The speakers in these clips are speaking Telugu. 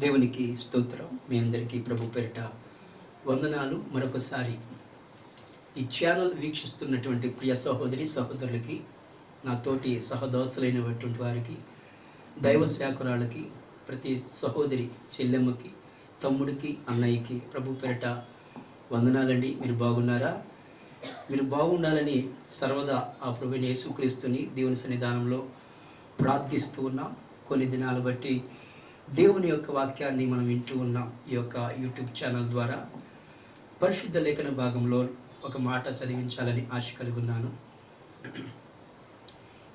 దేవునికి స్తోత్రం. మీ అందరికీ ప్రభు పేరిట వందనాలు. మరొకసారి ఈ ఛానల్ వీక్షిస్తున్నటువంటి ప్రియ సహోదరి సహోదరులకి, నా తోటి సహదోస్తులైనటువంటి వారికి, దైవ సేవకురాళ్ళకి, ప్రతి సహోదరి చెల్లెమ్మకి, తమ్ముడికి, అన్నయ్యకి ప్రభు పేరిట వందనాలండి. మీరు బాగున్నారా? మీరు బాగుండాలని సర్వదా ఆ ప్రభువైన యేసుక్రీస్తుని దేవుని సన్నిధానంలో ప్రార్థిస్తూ ఉన్నాం. కొన్ని దినాలు బట్టి దేవుని యొక్క వాక్యాన్ని మనం వింటూ ఉన్నాం. ఈ యొక్క యూట్యూబ్ ఛానల్ ద్వారా పరిశుద్ధ లేఖన భాగంలో ఒక మాట చదివించాలని ఆశ కలిగున్నాను.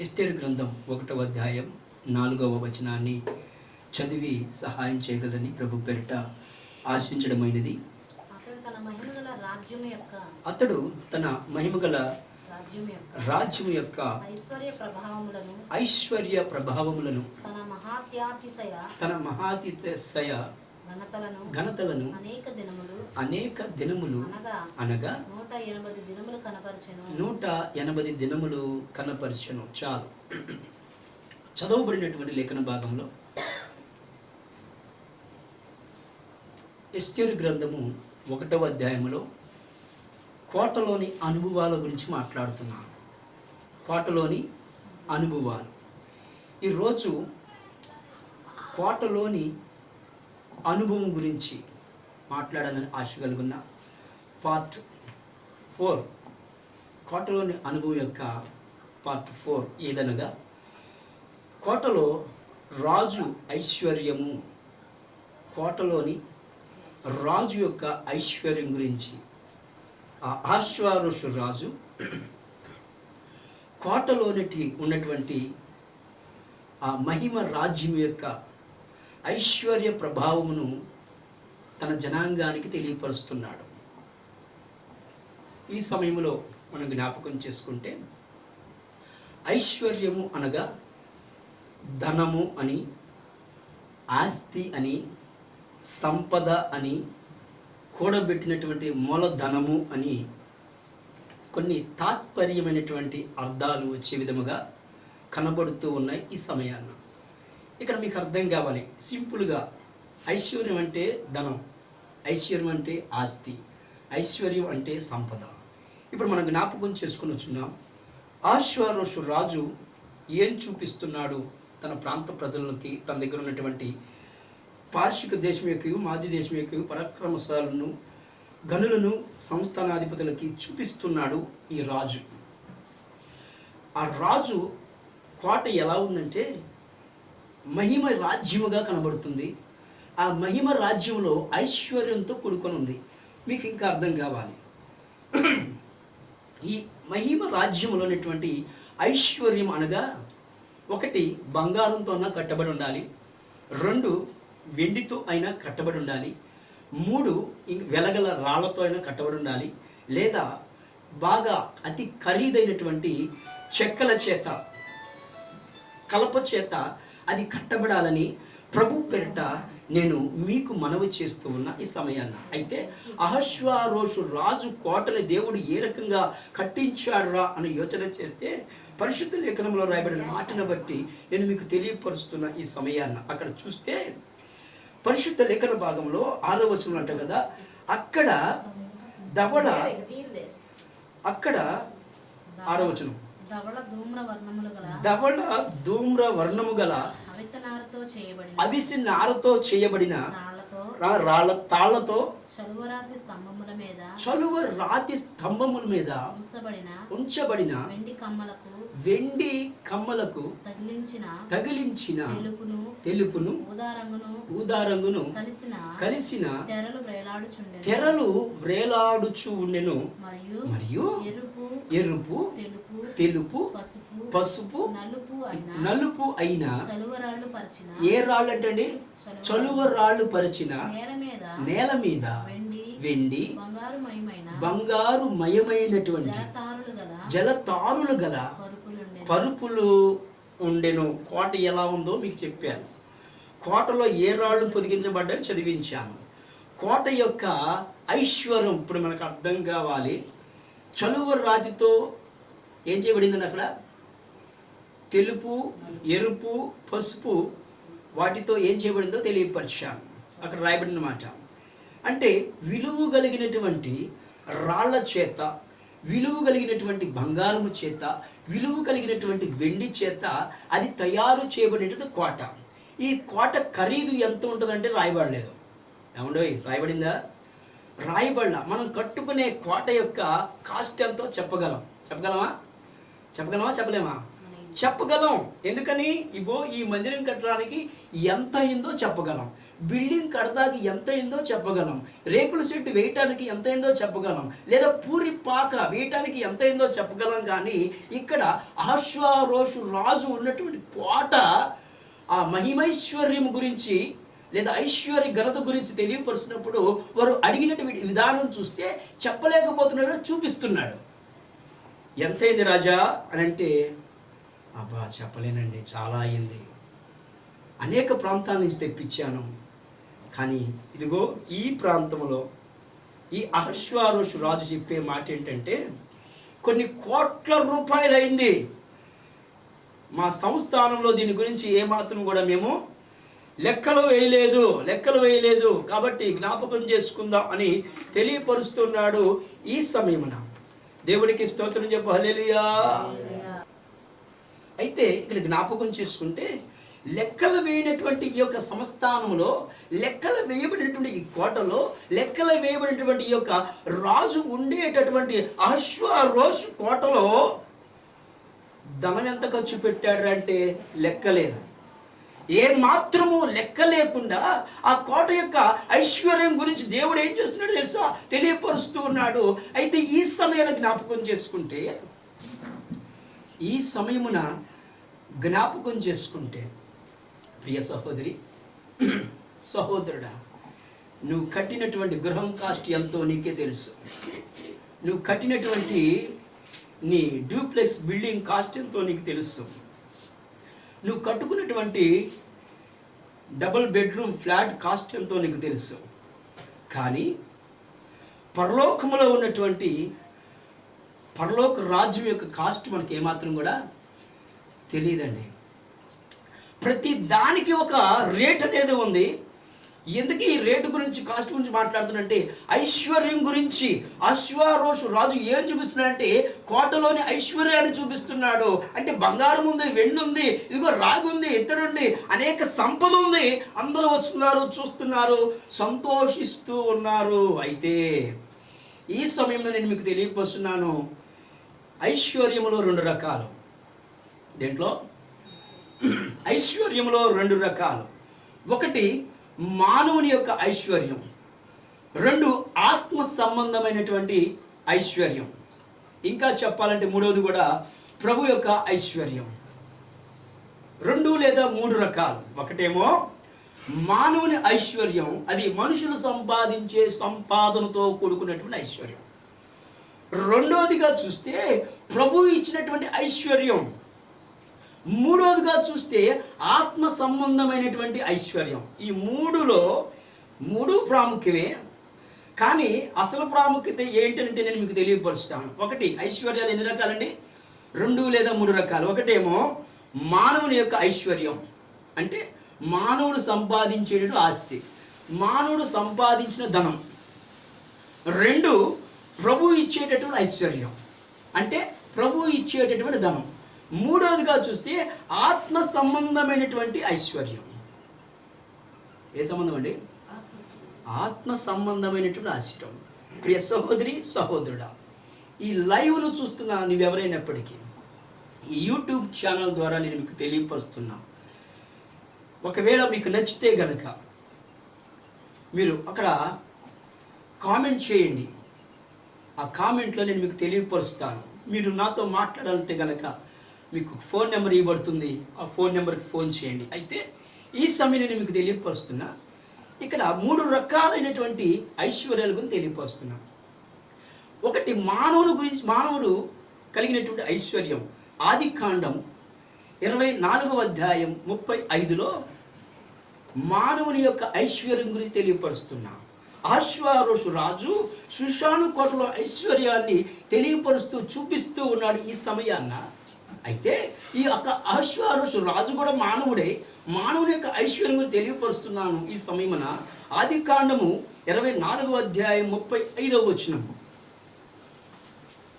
ఎస్తేరు గ్రంథం 1వ అధ్యాయం 4వ వచనాన్ని చదివి సహాయం చేయగలని ప్రభు పేరిట ఆశించడమైనది. అతడు తన మహిమగల రాజ్యము యొక్క ఐశ్వర్య ప్రభావములను తన మహాతిశయ ఘనతలను అనేక దినములు అనగా 180 దినములు కనపరచెను. చాలు. చదవబడినటువంటి లేఖన భాగంలో ఎస్తేరు గ్రంథము 1వ అధ్యాయములో కోటలోని అనుభవాల గురించి మాట్లాడుతున్నాను. కోటలోని అనుభవాలు. ఈరోజు కోటలోని అనుభవం గురించి మాట్లాడాలని ఆశ కలుగున్న పార్ట్ 4, కోటలోని అనుభవం యొక్క పార్ట్ 4 ఏదనగా కోటలో రాజు ఐశ్వర్యము. కోటలోని రాజు యొక్క ఐశ్వర్యం గురించి ఆ అహష్వేరోషు రాజు కోటలోనికి ఉన్నటువంటి ఆ మహిమ రాజ్యం యొక్క ఐశ్వర్య ప్రభావమును తన జనాంగానికి తెలియపరుస్తున్నాడు. ఈ సమయంలో మనం జ్ఞాపకం చేసుకుంటే ఐశ్వర్యము అనగా ధనము అని, ఆస్తి అని, సంపద అని, కూడబెట్టినటువంటి మూలధనము అని కొన్ని తాత్పర్యమైనటువంటి అర్థాలు వచ్చే విధముగా కనబడుతూ ఉన్నాయి ఈ సమయాన. ఇక్కడ మీకు అర్థం కావాలి సింపుల్గా. ఐశ్వర్యం అంటే ధనం, ఐశ్వర్యం అంటే ఆస్తి, ఐశ్వర్యం అంటే సంపద. ఇప్పుడు మనం జ్ఞాపకం చేసుకుని వచ్చున్నాం. అహష్వేరోషు రాజు ఏం చూపిస్తున్నాడు తన ప్రాంత ప్రజలకి, తన దగ్గర ఉన్నటువంటి పార్షిక దేశం యొక్క, మాది దేశం యొక్క పరాక్రమశాలను, గనులను, సంస్థానాధిపతులకి చూపిస్తున్నాడు ఈ రాజు. ఆ రాజు కోట ఎలా ఉందంటే మహిమ రాజ్యముగా కనబడుతుంది. ఆ మహిమ రాజ్యంలో ఐశ్వర్యంతో కూడుకొని ఉంది. మీకు ఇంకా అర్థం కావాలి. ఈ మహిమ రాజ్యంలో ఉన్నటువంటి ఐశ్వర్యం అనగా 1 బంగారంతోనా కట్టబడి ఉండాలి, 2 వెండితో అయినా కట్టబడి ఉండాలి, 3 వెలగల రాళ్లతో అయినా కట్టబడి ఉండాలి, లేదా బాగా అతి ఖరీదైనటువంటి చెక్కల చేత, కలప చేత అది కట్టబడాలని ప్రభు పేరిట నేను మీకు మనవి చేస్తూ ఉన్న ఈ సమయాన్ని. అయితే అహష్వేరోషు రాజు కోటని దేవుడు ఏ రకంగా కట్టించాడురా అని యోచన చేస్తే పరిశుద్ధ లేఖనంలో రాయబడిన మాటను బట్టి నేను మీకు తెలియపరుస్తున్న ఈ సమయాన్ని అక్కడ చూస్తే పరిశుద్ధ లేఖన భాగంలో 6వ వచనం అంట కదా, అక్కడ ధవళ, అక్కడ 6వ వచనం, ధవళ ధూమ్ర వర్ణము గల అవిసి నారతో చేయబడిన తాళ్లతో చలువరాతి స్తంభముల మీద ఉంచబడిన వెండి కమ్మలకు తగిలించిన తెలుపును ఊదారంగును కలిసిన తెరలు వ్రేలాడుచు ఉండెను. మరియు ఎరుపు, తెలుపు, పసుపు, నలుపు అయిన ఏ రాళ్ళు అంటే చలువరాళ్ళు పరిచిన నేల మీద వెండి, బంగారు మయమైనటువంటి జలతారులు గల పరుపులు ఉండెను. కోట ఎలా ఉందో మీకు చెప్పాను. కోటలో ఏ రాళ్ళు పొదిగించబడ్డాయో చదివించాను. కోట యొక్క ఐశ్వర్యం ఇప్పుడు మనకు అర్థం కావాలి. చలువ రాతితో ఏం చేయబడిందని అక్కడ తెలుపు, ఎరుపు, పసుపు వాటితో ఏం చేయబడిందో తెలియపరిచాను. అక్కడ రాయబడిన మాట. అంటే విలువ కలిగినటువంటి రాళ్ల చేత, విలువ కలిగినటువంటి బంగారము చేత, విలువ కలిగినటువంటి వెండి చేత అది తయారు చేయబడినటువంటి కోట. ఈ కోట ఖరీదు ఎంత ఉంటుందంటే రాయబడలేదు. ఏమండోయ్, రాయబడిందా? రాయబడలా. మనం కట్టుకునే కోట యొక్క కాస్ట్ ఎంతో చెప్పగలం. చెప్పగలమా? చెప్పలేమా? చెప్పగలం. ఎందుకని? ఈ మందిరం కట్టడానికి ఎంత అయిందో చెప్పగలం, బిల్డింగ్ కడతాకి ఎంత అయిందో చెప్పగలం, రేకుల షెడ్ వేయటానికి ఎంత అయిందో చెప్పగలం, లేదా పూరి పాక వేయటానికి ఎంత అయిందో చెప్పగలం. కానీ ఇక్కడ అహష్వేరోషు రాజు ఉన్నటువంటి కోట ఆ మహిమైశ్వర్యం గురించి లేదా ఐశ్వర్య ఘనత గురించి తెలియపరుచినప్పుడు వారు అడిగినటువంటి విధానం చూస్తే చెప్పలేకపోతున్నాడు, చూపిస్తున్నాడు. ఎంతైంది రాజా అని అంటే, అబ్బా చెప్పలేనండి, చాలా అయింది, అనేక ప్రాంతాల నుంచి తెప్పించాను, కానీ ఇదిగో ఈ ప్రాంతంలో ఈ అహష్వేరోషు రాజు చెప్పే మాట ఏంటంటే, కొన్ని కోట్ల రూపాయలు అయింది, మా సంస్థానంలో దీని గురించి ఏమాత్రం కూడా మేము లెక్కలు వేయలేదు, కాబట్టి జ్ఞాపకం చేసుకుందాం అని తెలియపరుస్తున్నాడు. ఈ సమయమున దేవుడికి స్తోత్రం చెప్పు, హల్లెలూయా. అయితే ఇక్కడ జ్ఞాపకం చేసుకుంటే, లెక్కలు వేయనటువంటి ఈ యొక్క సంస్థానంలో, లెక్కలు వేయబడినటువంటి ఈ కోటలో, లెక్కలు వేయబడినటువంటి ఈ యొక్క రాజు ఉండేటటువంటి అహష్వేరోషు కోటలో ధనం ఎంత ఖర్చు పెట్టాడు అంటే లెక్కలేదు. ఏ మాత్రము లెక్క లేకుండా ఆ కోట యొక్క ఐశ్వర్యం గురించి దేవుడు ఏం చేస్తున్నాడు తెలుసా? తెలియపరుస్తూ ఉన్నాడు. అయితే ఈ సమయాన్ని జ్ఞాపకం చేసుకుంటే, ఈ సమయమున జ్ఞాపకం చేసుకుంటే ప్రియ సహోదరి, సహోదరుడా, నువ్వు కట్టినటువంటి గృహం కాస్ట్ ఎంతో నీకే తెలుసు. నువ్వు కట్టినటువంటి నీ డూప్లెక్స్ బిల్డింగ్ కాస్ట్ ఎంతో నీకు తెలుసు. నువ్వు కట్టుకున్నటువంటి డబుల్ బెడ్రూమ్ ఫ్లాట్ కాస్ట్ ఎంతో నీకు తెలుసు. కానీ పరలోకములో ఉన్నటువంటి పరలోక రాజ్యం యొక్క కాస్ట్ మనకి ఏమాత్రం కూడా తెలియదండి. ప్రతి దానికి ఒక రేట్ అనేది ఉంది. ఎందుకు ఈ రేటు గురించి, కాస్ట్ గురించి మాట్లాడుతున్నంటే, ఐశ్వర్యం గురించి అహష్వేరోషు రాజు ఏం చూపిస్తున్నాడంటే, కోటలోని ఐశ్వర్యాన్ని చూపిస్తున్నాడు. అంటే బంగారం ఉంది, వెండి ఉంది, ఇదిగో రాగి ఉంది, ఇత్తడి ఉంది, అనేక సంపద ఉంది. అందరూ వస్తున్నారు, చూస్తున్నారు, సంతోషిస్తూ ఉన్నారు. అయితే ఈ సమయంలో నేను మీకు తెలియపరుస్తున్నాను, ఐశ్వర్యములో రెండు రకాలు. దేంట్లో? ఐశ్వర్యంలో రెండు రకాలు. ఒకటి మానవుని యొక్క ఐశ్వర్యం, రెండు ఆత్మ సంబంధమైనటువంటి ఐశ్వర్యం. ఇంకా చెప్పాలంటే మూడవది కూడా ప్రభు యొక్క ఐశ్వర్యం. రెండు లేదా మూడు రకాలు. ఒకటేమో మానవుని ఐశ్వర్యం, అది మనుషులు సంపాదించే సంపాదనతో కూడుకున్నటువంటి ఐశ్వర్యం. రెండవదిగా చూస్తే ప్రభు ఇచ్చినటువంటి ఐశ్వర్యం. మూడవదిగా చూస్తే ఆత్మ సంబంధమైనటువంటి ఐశ్వర్యం. ఈ మూడు ప్రాముఖ్యమే, కానీ అసలు ప్రాముఖ్యత ఏంటంటే నేను మీకు తెలియపరుస్తాను. ఒకటి, ఐశ్వర్యాలు ఎన్ని రకాలండి? రెండు లేదా మూడు రకాలు. ఒకటేమో మానవుని యొక్క ఐశ్వర్యం, అంటే మానవుడు సంపాదించేటటువంటి ఆస్తి, మానవుడు సంపాదించిన ధనం. రెండు, ప్రభు ఇచ్చేటటువంటి ఐశ్వర్యం, అంటే ప్రభు ఇచ్చేటటువంటి ధనం. మూడవదిగా చూస్తే ఆత్మ సంబంధమైనటువంటి ఐశ్వర్యం. ఏ సంబంధం అండి? ఆత్మ సంబంధమైనటువంటి ఐశ్వర్యం. ప్రియ సహోదరి, సహోదరుడా, ఈ లైవ్ను చూస్తున్నా నువ్వెవరైనప్పటికీ, ఈ యూట్యూబ్ ఛానల్ ద్వారా నేను మీకు తెలియపరుస్తున్నా. ఒకవేళ మీకు నచ్చితే గనక మీరు అక్కడ కామెంట్ చేయండి. ఆ కామెంట్లో నేను మీకు తెలియపరుస్తాను. మీరు నాతో మాట్లాడాలంటే గనక మీకు ఫోన్ నెంబర్ ఇవ్వబడుతుంది. ఆ ఫోన్ నెంబర్కి ఫోన్ చేయండి. అయితే ఈ సమయం నేను మీకు తెలియపరుస్తున్నా, ఇక్కడ మూడు రకాలైనటువంటి ఐశ్వర్యాల గురించి తెలియపరుస్తున్నా. ఒకటి మానవుడు కలిగినటువంటి ఐశ్వర్యం. ఆదికాండం 24వ అధ్యాయం 35లో మానవుని యొక్క ఐశ్వర్యం గురించి తెలియపరుస్తున్నా. అహష్వేరోషు రాజు షూషాను కోటలో ఐశ్వర్యాన్ని తెలియపరుస్తూ చూపిస్తూ ఉన్నాడు. ఈ సమయాన్న అయితే ఈ యొక్క అహశ్వేరోషు రాజు కూడా మానవుడే. మానవుని యొక్క ఐశ్వర్యం గురించి తెలియపరుస్తున్నాను ఈ సమయమున. ఆదికాండము 24వ అధ్యాయం 35వ వచనం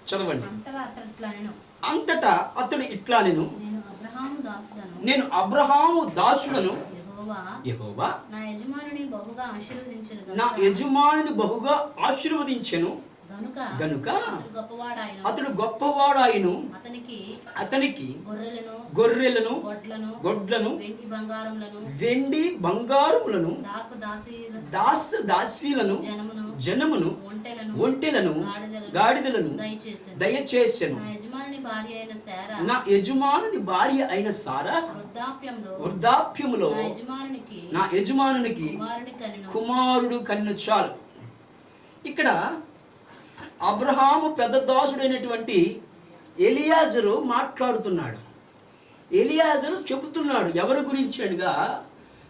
చదవండి. అంతటా అతడు ఇట్లా నేను అబ్రహాము దాసుడను, యెహోవా నా యజమానుని బహుగా ఆశీర్వదించెను గనుక అతడు గొప్పవాడాయను. అతనికి గొర్రెలను, గొడ్లను, వెండి బంగారములను, దాసదాసీలను, జనమును, ఒంటెలను, గాడిదలను దయచేసెను. నా యజమానుని భార్య అయిన సారా వృద్ధాప్యములో నా యజమానునికి కుమారుడు కన్ను. చాలు. ఇక్కడ అబ్రహాము పెద్ద దాసుడైనటువంటి ఎలియాజరు మాట్లాడుతున్నాడు. ఎలియాజరు చెబుతున్నాడు ఎవరి గురించి అనగా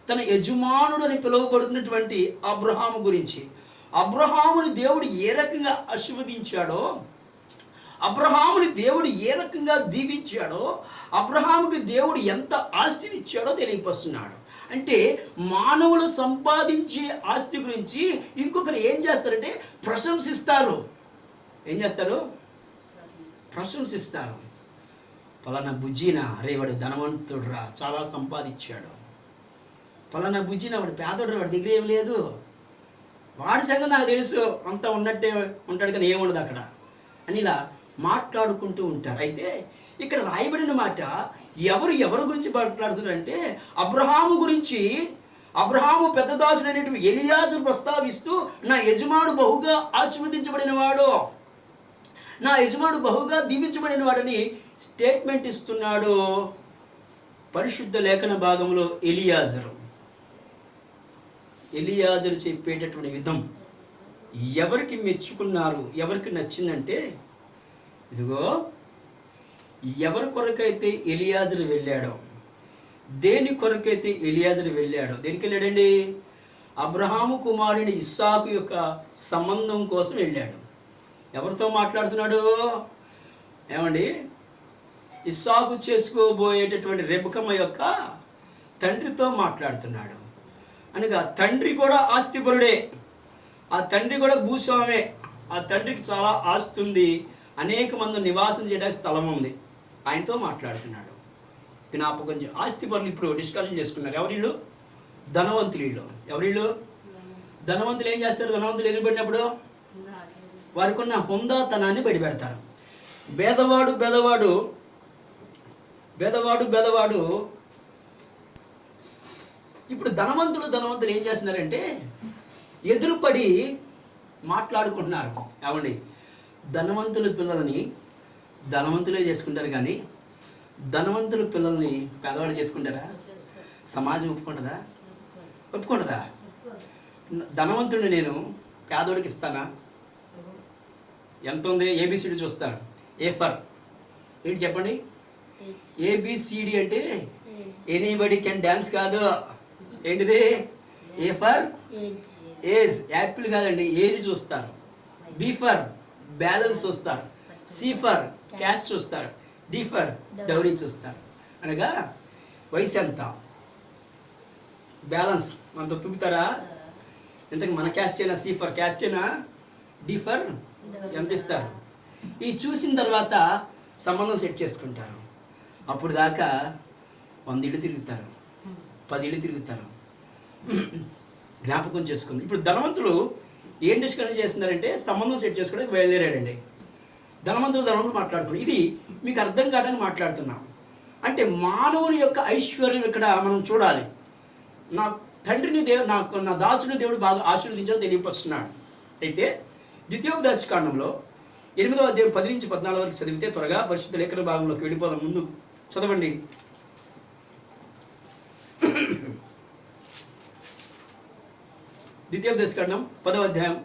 తన యజమానుడు అని పిలువబడుతున్నటువంటి అబ్రహాము గురించి. అబ్రహాముని దేవుడు ఏ రకంగా ఆశీర్వదించాడో, అబ్రహాముని దేవుడు ఏ రకంగా దీవించాడో, అబ్రహాముకి దేవుడు ఎంత ఆస్తిని ఇచ్చాడో తెలియపరుస్తున్నాడు. అంటే మానవులు సంపాదించే ఆస్తి గురించి ఇంకొకరు ఏం చేస్తారంటే ప్రశంసిస్తారు. ఏం చేస్తారు? ప్రశంసిస్తారు. పలానా బుజ్జిన రేవాడు ధనవంతుడు రా, చాలా సంపాదించాడు. పలానా బుజ్జిన వాడు పేదోడు, వాడి దగ్గర ఏం లేదు, వాడి సంగతి నాకు తెలుసు, అంతా ఉన్నట్టే ఉంటాడు కానీ ఏముండదు అక్కడ అని ఇలా మాట్లాడుకుంటూ ఉంటారు. అయితే ఇక్కడ రాయబడిన మాట ఎవరు గురించి మాట్లాడుతున్నారంటే అబ్రహాము గురించి. అబ్రహాము పెద్ద దాసుడు అనేటువంటి ఎలియాజరు ప్రస్తావిస్తూ నా యజమానుడు బహుగా ఆశీర్వదించబడిన వాడు, నా యజమానుడు బహుగా దీవించబడిన వాడని స్టేట్మెంట్ ఇస్తున్నాడు పరిశుద్ధ లేఖన భాగంలో ఎలియాజరు చెప్పేటటువంటి విధం ఎవరికి మెచ్చుకున్నారు, ఎవరికి నచ్చిందంటే, ఇదిగో ఎవరి కొరకైతే ఎలియాజరు వెళ్ళాడో, దేని కొరకైతే ఎలియాజరు వెళ్ళాడో, దేనికి వెళ్ళాడండి? అబ్రహాము కుమారుని ఇస్సాకు యొక్క సంబంధం కోసం వెళ్ళాడు. ఎవరితో మాట్లాడుతున్నాడు? ఏమండి, ఇస్సాకు చేసుకోబోయేటటువంటి రెబెకమ్మ యొక్క తండ్రితో మాట్లాడుతున్నాడు. అనగా తండ్రి కూడా ఆస్తిపరుడే, ఆ తండ్రి కూడా భూస్వామే, ఆ తండ్రికి చాలా ఆస్తి ఉంది, అనేక మంది నివాసం చేయడానికి స్థలం ఉంది, ఆయనతో మాట్లాడుతున్నాడు. జ్ఞాపకం ఆస్తిపరులు ఇప్పుడు డిస్కషన్ చేసుకున్నారు. ఎవరిళ్ళు? ధనవంతులు. ఎవరిళ్ళు? ధనవంతులు ఏం చేస్తారు? ధనవంతులు ఎదురుపడినప్పుడు వారికి ఉన్న హుందాతనాన్ని బయటపెడతారు. బేదవాడు ఇప్పుడు ధనవంతులు ఏం చేస్తున్నారంటే ఎదురుపడి మాట్లాడుకుంటున్నారు. ఏమండి, ధనవంతుల పిల్లల్ని ధనవంతులే చేసుకుంటారు కానీ ధనవంతుల పిల్లల్ని పేదవాళ్ళు చేసుకుంటారా? సమాజం ఒప్పుకుంటుందా? ధనవంతుడిని నేను పేదోడికి ఇస్తానా? ఎంత ఉంది? ఏబిసిడి చూస్తారు. ఏ ఫర్ ఏంటి చెప్పండి? ఏబిసిడి అంటే ఎనీబడి కెన్ డ్యాన్స్ కాదు. ఏంటిది? ఏ ఫర్ ఏజ్, యాపిల్ కాదండి, ఏజ్ చూస్తారు. బి ఫర్ బ్యాలెన్స్ చూస్తారు. సి ఫర్ క్యాష్ చూస్తారు. డి ఫర్ డౌరీ చూస్తారు. అనగా వయసు ఎంత, బ్యాలెన్స్ మనతో చూపుతారా? ఇంతకు మన క్యాస్ట్ అయినా, సి ఫర్ క్యాస్ట్ అయినా, డి ఫర్ ఎంత ఇస్తారు. ఈ చూసిన తర్వాత సంబంధం సెట్ చేసుకుంటారు. అప్పుడు దాకా 100 ఇళ్ళు తిరుగుతారు, 10 ఇళ్ళు తిరుగుతారు. జ్ఞాపకం చేసుకుంది. ఇప్పుడు ధనవంతులు ఏం డిస్కషన్ చేస్తున్నారంటే సంబంధం సెట్ చేసుకోవడానికి బయలుదేరాడండి. ధనవంతులు మాట్లాడుతున్నారు. ఇది మీకు అర్థం కావడానికి మాట్లాడుతున్నాం. అంటే మానవుని యొక్క ఐశ్వర్యం ఇక్కడ మనం చూడాలి. నా తండ్రిని నా దాసుని దేవుడు బాగా ఆశీర్వదించాలని తెలియపరుస్తున్నాడు. అయితే ద్వితీయోపదేశకాండంలో 8వ అధ్యాయం 10 నుంచి 14 వరకు చదివితే త్వరగా పరిశుద్ధ లేఖన భాగంలోకి వెళ్ళిపోదాం. ముందు చదవండి. ద్వితీయోపదేశకాండం 10వ అధ్యాయం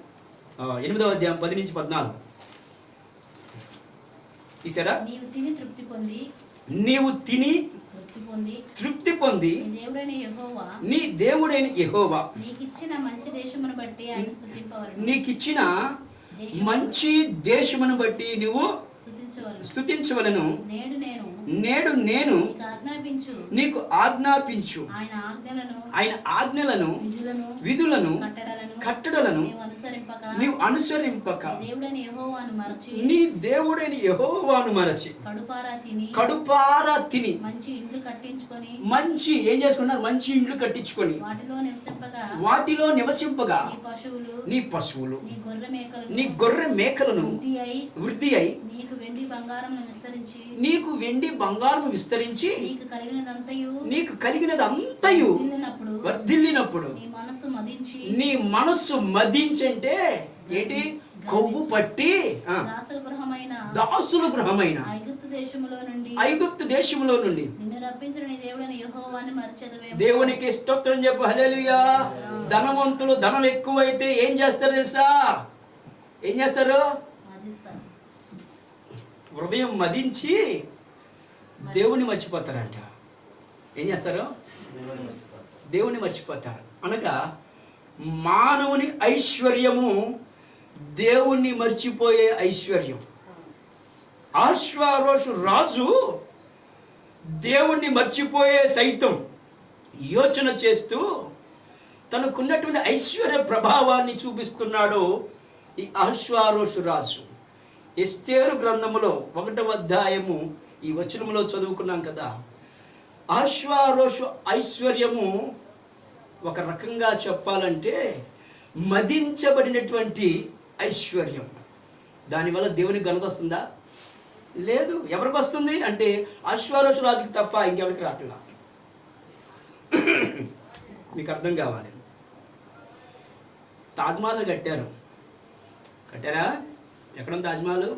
8వ అధ్యాయం 10 నుంచి 14 తీసారా? నీవు తిని తృప్తి పొంది నీ దేవుడైన యెహోవా నీకిచ్చిన మంచి దేశమును బట్టి నువ్వు స్తుతించవలెను. నేడు నేను నీకు ఆజ్ఞాపించు ఆయన ఆజ్ఞలను విధులను కట్టడలను నీవు అనుసరింపక నీ దేవుడైన యెహోవాను మరచి కడుపారా తిని మంచి ఏం చేసుకున్నారు? మంచి ఇండ్లు కట్టించుకొని వాటిలో నివసింపగా నీ పశువులు నీ గొర్రె మేకలను వృద్ధి అయి నీకు వెండి బంగారం విస్తరించి నీకు కలిగినదంతయు వర్ధిల్లినప్పుడు నీ మనస్సు మదించి అంటే ఏంటి? కొవ్వు పట్టి దాసుల గృహమైన ఐగుప్తు దేశములో నుండి దేవునికి స్తోత్రం చెప్పు. హల్లెలూయా. ధనవంతులు ధనం ఎక్కువైతే ఏం చేస్తారు తెలుసా? ఏం చేస్తారు? హృదయం మదించి దేవుని మర్చిపోతారంట. ఏం చేస్తారు? దేవుని మర్చిపోతారు. అనగా మానవుని ఐశ్వర్యము దేవుణ్ణి మర్చిపోయే ఐశ్వర్యం. అహష్వేరోషు రాజు దేవుణ్ణి మర్చిపోయే సైతం యోచన చేస్తూ తనకున్నటువంటి ఐశ్వర్య ప్రభావాన్ని చూపిస్తున్నాడు ఈ అహష్వేరోషు రాజు. ఎస్తేరు గ్రంథములో 1వ అధ్యాయము ఈ వచనములో చదువుకున్నాం కదా. అహష్వేరోషు ఐశ్వర్యము ఒక రకంగా చెప్పాలంటే మదించబడినటువంటి ఐశ్వర్యం. దానివల్ల దేవునికి ఘనత వస్తుందా? లేదు. ఎవరికి వస్తుంది అంటే అహష్వేరోషు రాజుకి తప్ప ఇంకెవరికి రాట్లా. మీకు అర్థం కావాలి. తాజ్మహల్ కట్టారా? ఎక్కడ తాజ్మహల్?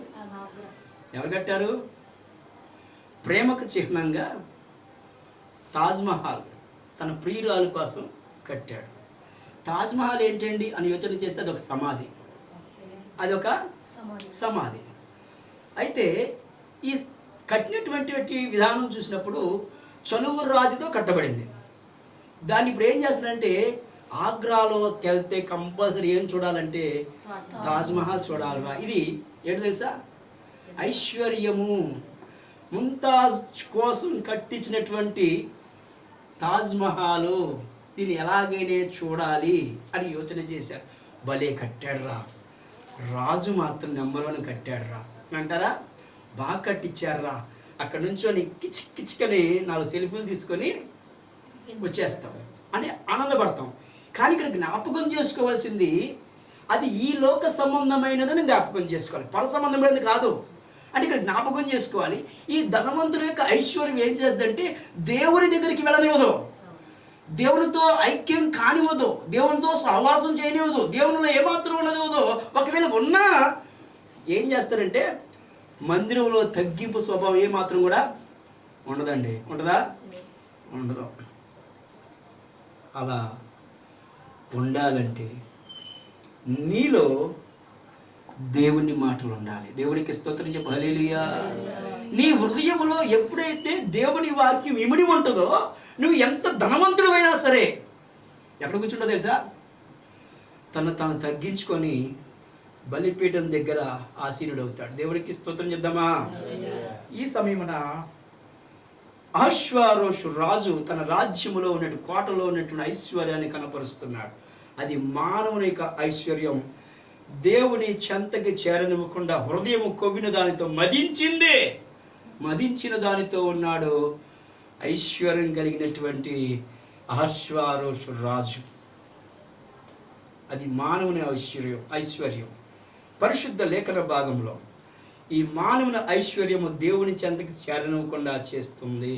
ఎవరు కట్టారు? ప్రేమకు చిహ్నంగా తాజ్మహల్ తన ప్రియురాలు కోసం కట్టాడు. తాజ్మహల్ ఏంటండి అని యోచన చేస్తే అదొక సమాధి. అదొక సమాధి. అయితే ఈ కట్టినటువంటి విధానం చూసినప్పుడు చనువు రాజుతో కట్టబడింది. దాన్ని ఇప్పుడు ఏం చేస్తారంటే ఆగ్రాలోకి వెళ్తే కంపల్సరీ ఏం చూడాలంటే తాజ్మహల్ చూడాలిరా. ఇది ఏంటో తెలుసా? ఐశ్వర్యము. ముంతాజ్ కోసం కట్టించినటువంటి తాజ్మహల్. దీన్ని ఎలాగైనా చూడాలి అని యోచన చేశారు. భలే కట్టాడు రా రాజు, మాత్రం నెంబర్ 1 కట్టాడు రా అంటారా? బాగా కట్టించారా. అక్కడ నుంచొని కిచికిచికని 4 సెల్ఫీలు తీసుకొని వచ్చేస్తాం అని ఆనందపడతాం. కానీ ఇక్కడ జ్ఞాపకం చేసుకోవాల్సింది అది ఈ లోక సంబంధమైనదని జ్ఞాపకం చేసుకోవాలి, పర సంబంధమైనది కాదు. అంటే ఇక్కడ జ్ఞాపకం చేసుకోవాలి, ఈ ధనవంతుల యొక్క ఐశ్వర్యం ఏం చేద్దంటే దేవుని దగ్గరికి వెళ్ళనివ్వదు, దేవునితో ఐక్యం కానివ్వదు, దేవునితో సహవాసం చేయనివ్వదు, దేవునిలో ఏమాత్రం ఉన్నదివ్వదు. ఒకవేళ ఉన్నా ఏం చేస్తారంటే మందిరంలో తగ్గింపు స్వభావం ఏమాత్రం కూడా ఉండదండి. ఉంటుందా? ఉండదు. అలా ఉండాలంటే నీలో దేవుని మాటలు ఉండాలి. దేవునికి స్తోత్రం చెప్పు. హల్లెలూయా. నీ హృదయంలో ఎప్పుడైతే దేవుని వాక్యం ఇమిడి ఉంటుందో నువ్వు ఎంత ధనవంతుడైనా సరే ఎక్కడ కూర్చుంటో తెలుసా? తను తగ్గించుకొని బలిపీఠం దగ్గర ఆసీనుడు అవుతాడు. దేవునికి స్తోత్రం చెప్దామా? ఈ సమయమున అహష్వేరోషు రాజు తన రాజ్యములో ఉన్నట్టు కోటలో ఉన్నటువంటి ఐశ్వర్యాన్ని కనపరుస్తున్నాడు. అది మానవుని యొక్క ఐశ్వర్యం. దేవుని చెంతకి చేరనివ్వకుండా హృదయం కొవ్విన దానితో మదించిన దానితో ఉన్నాడు ఐశ్వర్యం కలిగినటువంటి అహష్వేరోషు రాజు. అది మానవుని ఐశ్వర్యం. పరిశుద్ధ లేఖన భాగంలో ఈ మానవుని ఐశ్వర్యము దేవుని చెంతకి చేరనివ్వకుండా చేస్తుంది.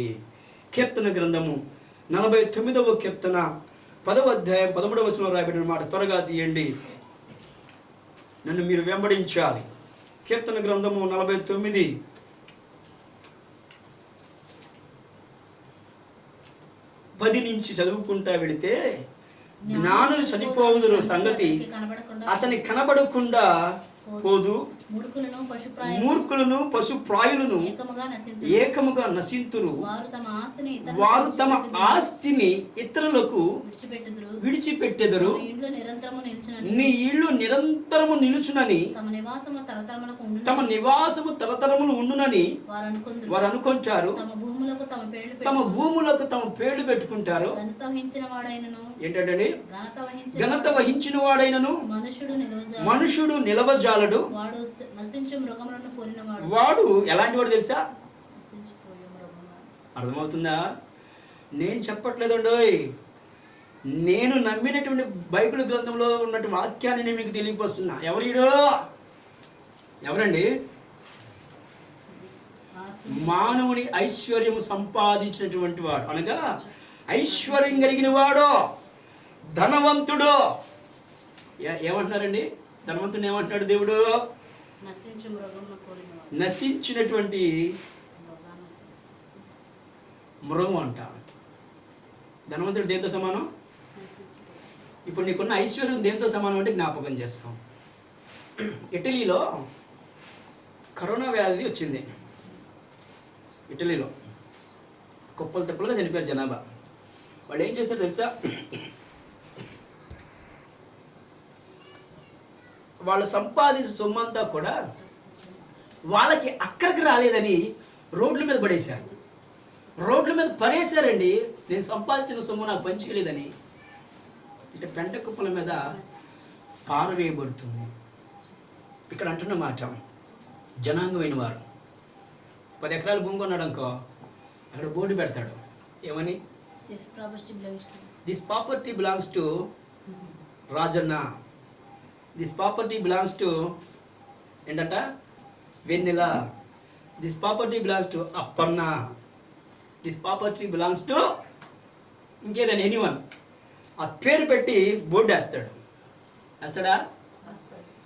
కీర్తన గ్రంథము 49వ కీర్తన 10వ అధ్యాయం 13వ వచనంలో రాయబడిన మాట త్వరగా తీయండి. నన్ను మీరు వెంబడించాలి. కీర్తన గ్రంథము 49 10 నుంచి చదువుకుంటా వెళితే, జ్ఞానులు చనిపోవుదురు సంగతి అతని కనబడకుండా పోదు, మూర్ఖులను పశుప్రాయులను ఏకముగా నశింతురు. వారు తమ ఆస్తిని ఇతరులకు విడిచిపెట్టెదరు. నీ ఇల్లు నిరంతరము నిలుచునని, తమ నివాసము తరతరములు ఉండునని వారు అనుకుంటారు. తమ భూములకు తమ పేర్లు పెట్టుకుంటారు. ఏంటంటే ఘనత వహించిన వాడైనను మనుషుడు నిలవజాలడు. వాడు ఎలాంటి వాడు తెలుసా? అర్థమవుతుందా? నేను చెప్పట్లేదండోయ్, నేను నమ్మినటువంటి బైబిల్ గ్రంథంలో ఉన్నటువంటి వాక్యాన్ని నేను మీకు తెలియపరుస్తున్నా. ఎవరండి? మానవుని ఐశ్వర్యము సంపాదించినటువంటి వాడు, అనగా ఐశ్వర్యం కలిగిన వాడు, ధనవంతుడు. ఏమంటున్నారండి? ధనవంతుడు ఏమంటున్నాడు దేవుడు? నశించినటువంటి మృగం అంట. ధనవంతుడు దేంతో సమానం? ఇప్పుడు నీకున్న ఐశ్వర్యం దేంతో సమానం అంటే జ్ఞాపకం చేస్తాం. ఇటలీలో కరోనా వ్యాధి వచ్చింది. ఇటలీలో కుప్పలు తప్పులుగా చనిపోయారు జనాభా. వాళ్ళు ఏం చేశారు తెలుసా? వాళ్ళు సంపాదించిన సొమ్మంతా కూడా వాళ్ళకి అక్కడికి రాలేదని రోడ్ల మీద పడేశారు. రోడ్ల మీద పడేశారండి. నేను సంపాదించిన సొమ్ము నాకు పంచుకోలేదని. ఇట్లా పెంట కుప్పల మీద పారవేయబడుతుంది. ఇక్కడ అంటున్న మాట, జనాంగమైన వారు 10 ఎకరాల భూమి కొన్నాడు అనుకో, అక్కడ బోర్డు పెడతాడు. ఏమని? This property belongs to Rajanna, this property belongs to ఏంటంట Vennela, this property belongs to Appanna, this property belongs to ఇంకేదైనా ఎనీవన్. ఆ పేరు పెట్టి బోర్డు వేస్తాడా?